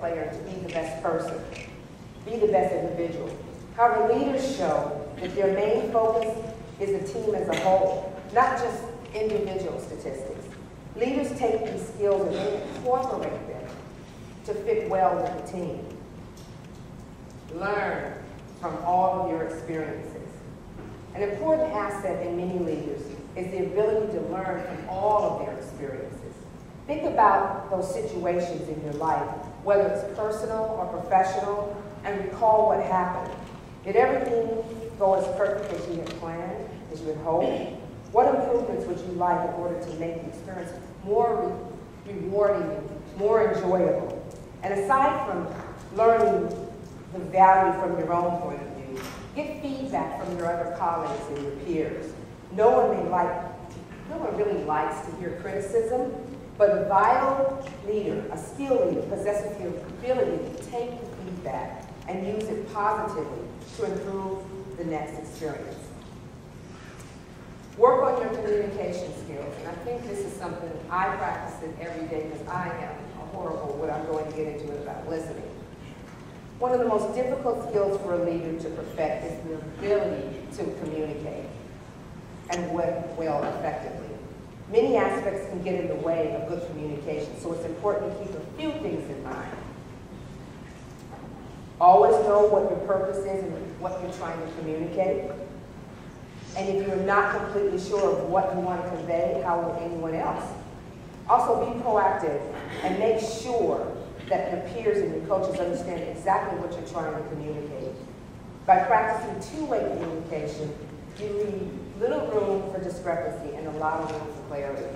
player to be the best person, be the best individual. However, leaders show that their main focus is the team as a whole, not just individual statistics. Leaders take these skills and they incorporate them to fit well with the team. Learn from all of your experiences. An important asset in many leaders is the ability to learn from all of their experiences. Think about those situations in your life, whether it's personal or professional, and recall what happened. Did everything go as perfect as you had planned, as you had hoped? What improvements would you like in order to make the experience more rewarding, more enjoyable? And aside from learning the value from your own point of view, get feedback from your other colleagues and your peers. No one really likes to hear criticism, but a vital leader, a skilled leader, possesses the ability to take the feedback and use it positively to improve the next experience. Work on your communication skills, and I think this is something I practice it every day because I am horrible what I'm going to get into about listening. One of the most difficult skills for a leader to perfect is the ability to communicate and well effectively. Many aspects can get in the way of good communication, so it's important to keep a few things in mind. Always know what your purpose is and what you're trying to communicate. And if you're not completely sure of what you want to convey, how will anyone else? Also be proactive and make sure that your peers and your coaches understand exactly what you're trying to communicate. By practicing two-way communication, you leave little room for discrepancy and a lot of room for clarity.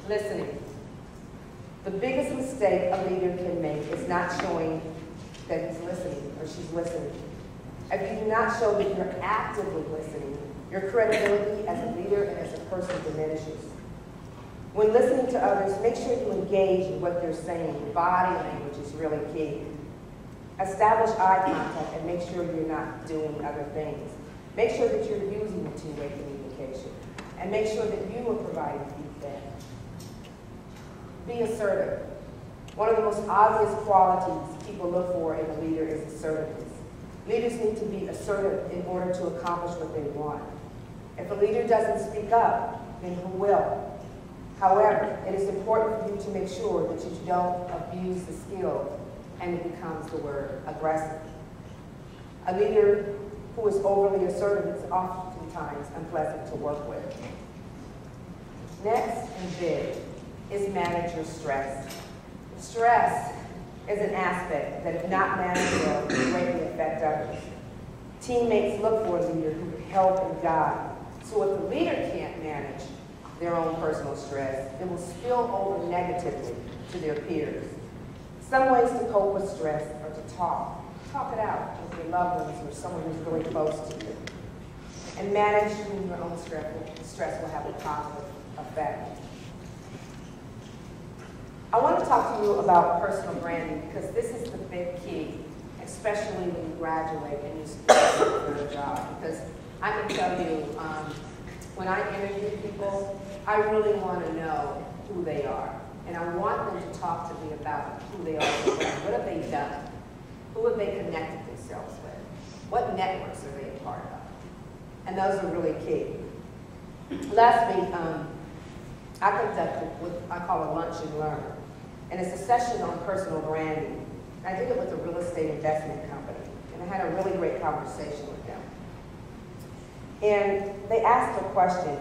Listening. The biggest mistake a leader can make is not showing that he's listening or she's listening. If you do not show that you're actively listening, your credibility as a leader and as a person diminishes. When listening to others, make sure you engage in what they're saying. Body language is really key. Establish eye contact and make sure you're not doing other things. Make sure that you're using the two-way communication. And make sure that you are providing feedback. Be assertive. One of the most obvious qualities people look for in a leader is assertiveness. Leaders need to be assertive in order to accomplish what they want. If a leader doesn't speak up, then who will? However, it is important for you to make sure that you don't abuse the skill and it becomes the word aggressive. A leader who is overly assertive is oftentimes unpleasant to work with. Next and big is manage your stress. Stress is an aspect that, if not managed well, can greatly affect others. Teammates look for a leader who can help and guide. So if the leader can't manage their own personal stress, it will spill over negatively to their peers. Some ways to cope with stress are to talk it out with your loved ones or someone who's really close to you. And managing your own stress will have a positive effect. I want to talk to you about personal branding because this is the big key, especially when you graduate and you start your job. Because I can tell you, when I interview people, I really want to know who they are. And I want them to talk to me about who they are. What have they done? Who have they connected themselves with? What networks are they a part of? And those are really key. Last week, I conducted what I call a lunch and learn. And it's a session on personal branding. I did it with a real estate investment company. And I had a really great conversation with them. And they asked a question,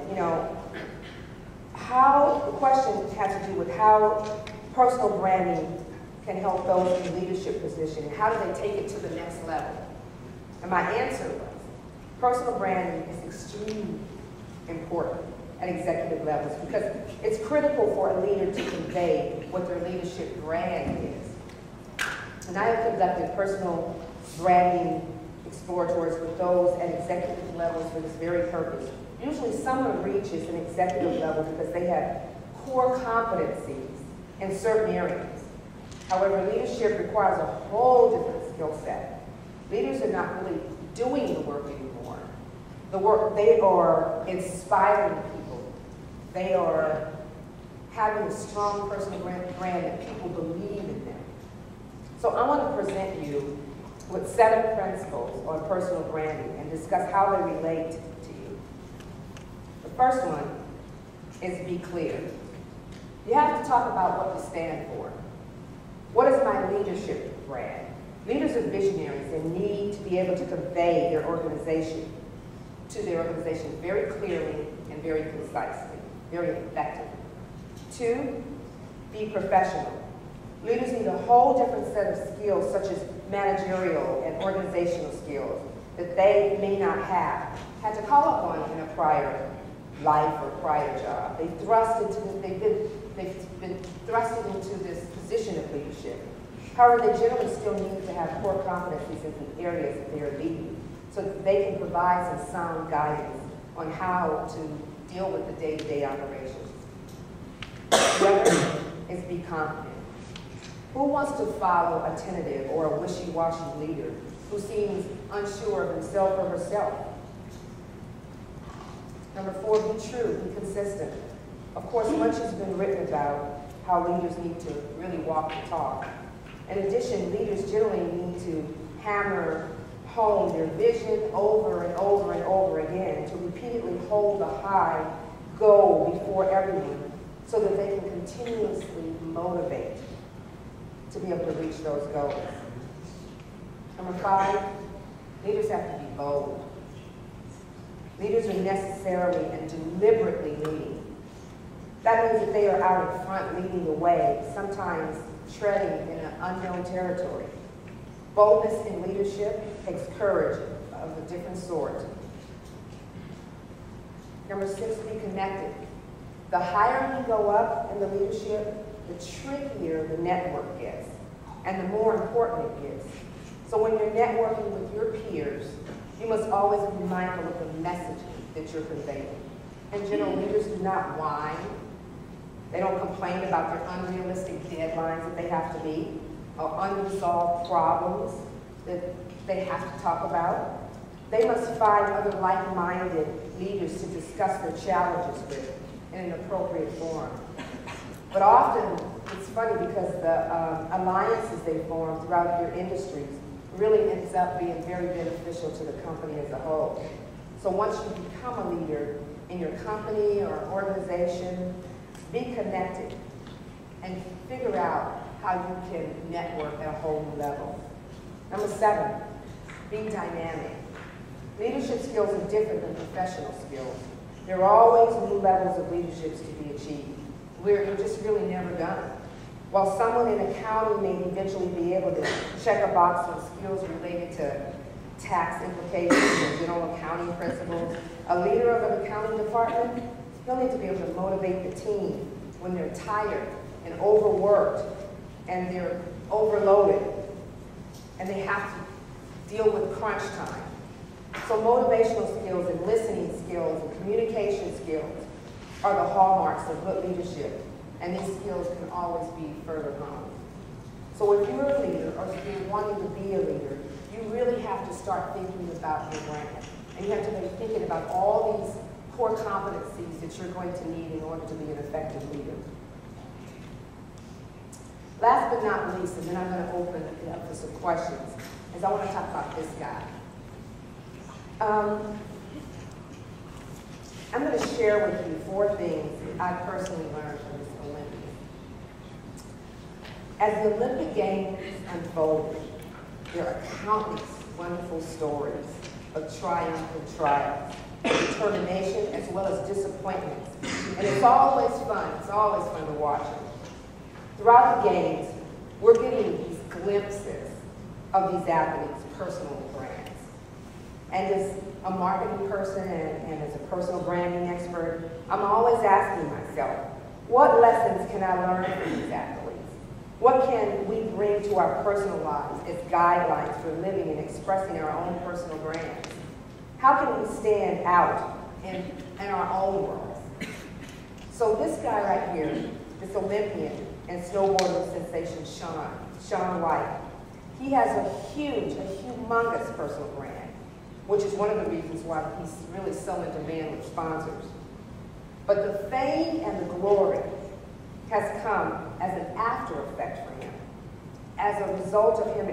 the question had to do with how personal branding can help those in leadership position, and how do they take it to the next level? And my answer was, personal branding is extremely important at executive levels because it's critical for a leader to convey what their leadership brand is. And I have conducted personal branding exploratories with those at executive levels for this very purpose. Usually someone reaches an executive level because they have core competencies in certain areas. However, leadership requires a whole different skill set. Leaders are not really doing the work anymore. They are inspiring people. They are having a strong personal brand that people believe in. So I want to present you with 7 principles on personal branding and discuss how they relate to you. The first one is be clear. You have to talk about what you stand for. What is my leadership brand? Leaders are visionaries and need to be able to convey their organization to their organization very clearly and very concisely, very effectively. 2, be professional. Leaders need a whole different set of skills such as managerial and organizational skills that they may not have had to call upon in a prior life or prior job. They've been thrusted into this position of leadership. However, they generally still need to have core competencies in the areas that they are leading so that they can provide some sound guidance on how to deal with the day-to-day operations. The other is be confident. Who wants to follow a tentative or a wishy-washy leader who seems unsure of himself or herself? Number 4, be true, be consistent. Of course, much has been written about how leaders need to really walk the talk. In addition, leaders generally need to hammer home their vision over and over and over again to repeatedly hold a high goal before everyone so that they can continuously motivate to be able to reach those goals. Number 5, leaders have to be bold. Leaders are necessarily and deliberately leading. That means that they are out in front leading the way, sometimes treading in an unknown territory. Boldness in leadership takes courage of a different sort. Number 6, be connected. The higher you go up in the leadership, the trickier the network gets, and the more important it gets. So when you're networking with your peers, you must always be mindful of the messaging that you're conveying. In general, leaders do not whine. They don't complain about their unrealistic deadlines that they have to meet, or unresolved problems that they have to talk about. They must find other like-minded leaders to discuss their challenges with in an appropriate forum. But often, it's funny because the alliances they form throughout your industries really ends up being very beneficial to the company as a whole. So once you become a leader in your company or organization, be connected and figure out how you can network at a whole new level. Number 7, be dynamic. Leadership skills are different than professional skills. There are always new levels of leadership to be achieved. We're just really never done. While someone in accounting may eventually be able to check a box on skills related to tax implications and general accounting principles, a leader of an accounting department, he'll need to be able to motivate the team when they're tired and overworked and they're overloaded and they have to deal with crunch time. So motivational skills and listening skills and communication skills are the hallmarks of good leadership, and these skills can always be further honed. So if you're a leader or if you're wanting to be a leader, you really have to start thinking about your brand. And you have to be thinking about all these core competencies that you're going to need in order to be an effective leader. Last but not least, and then I'm going to open it up for some questions, is I want to talk about this guy. I'm going to share with you 4 things that I personally learned from this Olympian. As the Olympic Games unfolded, there are countless wonderful stories of triumph and trials, determination as well as disappointments. And it's always fun. It's always fun to watch it. Throughout the Games, we're getting these glimpses of these athletes' personal brands. And as a marketing person and as a personal branding expert, I'm always asking myself, what lessons can I learn from these athletes? What can we bring to our personal lives as guidelines for living and expressing our own personal brands? How can we stand out in our own worlds? So this guy right here, this Olympian and snowboarding sensation Shaun White, he has a humongous personal brand, which is one of the reasons why he's really so in demand with sponsors. But the fame and the glory has come as an after effect for him, as a result of him